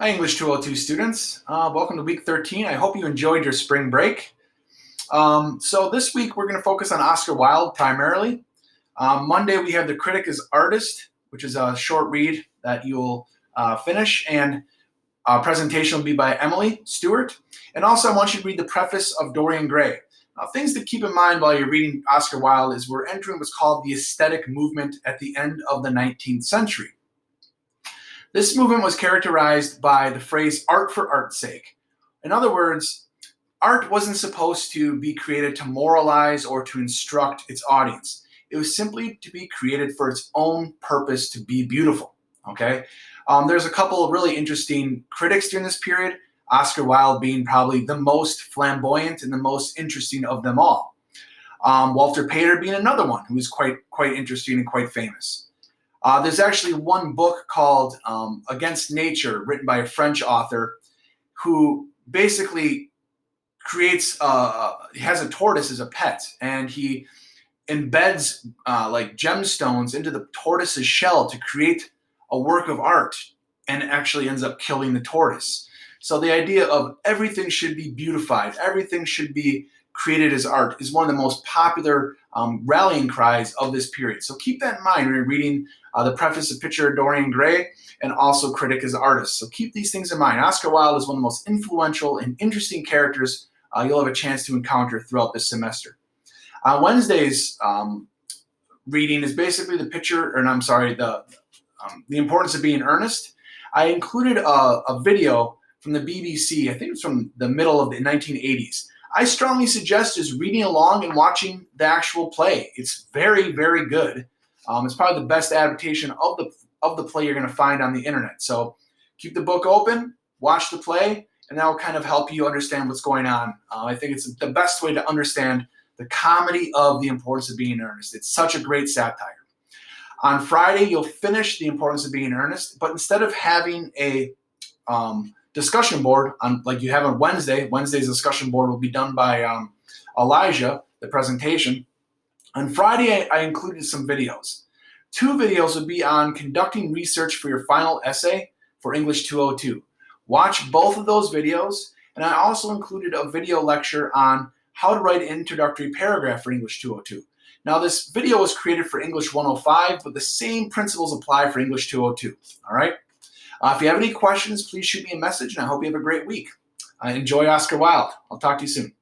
Hi, English 202 students. Welcome to week 13. I hope you enjoyed your spring break. So this week we're going to focus on Oscar Wilde primarily. Monday we have The Critic is Artist, which is a short read that you'll finish, and presentation will be by Emily Stewart. And also I want you to read the preface of Dorian Gray. Now, things to keep in mind while you're reading Oscar Wilde is we're entering what's called the aesthetic movement at the end of the 19th century. This movement was characterized by the phrase art for art's sake. In other words, art wasn't supposed to be created to moralize or to instruct its audience. It was simply to be created for its own purpose, to be beautiful. Okay? There's a couple of really interesting critics during this period, Oscar Wilde being probably the most flamboyant and the most interesting of them all. Walter Pater being another one who is quite interesting and quite famous. There's actually one book called Against Nature, written by a French author, who basically creates, he has a tortoise as a pet, and he embeds like gemstones into the tortoise's shell to create a work of art, and actually ends up killing the tortoise. So the idea of everything should be beautified, everything should be created as art, is one of the most popular rallying cries of this period. So keep that in mind when you're reading the preface of Picture of Dorian Gray and also Critic as Artist. So keep these things in mind. Oscar Wilde is one of the most influential and interesting characters you'll have a chance to encounter throughout this semester. Wednesday's reading is basically the importance of being earnest. I included a video from the BBC, I think it's from the middle of the 1980s. I strongly suggest just reading along and watching the actual play. It's very, very good. It's probably the best adaptation of the play you're going to find on the internet. So keep the book open, watch the play, and that will kind of help you understand what's going on. I think it's the best way to understand the comedy of The Importance of Being Earnest. It's such a great satire. On Friday, you'll finish The Importance of Being Earnest, but instead of having a discussion board on like you have on Wednesday's discussion board will be done by Elijah, the presentation. On Friday, I included some videos. 2 videos would be on conducting research for your final essay for English 202. Watch both of those videos, and I also included a video lecture on how to write an introductory paragraph for English 202. Now, this video was created for English 105, but the same principles apply for English 202. All right? If you have any questions, please shoot me a message, and I hope you have a great week. Enjoy Oscar Wilde. I'll talk to you soon.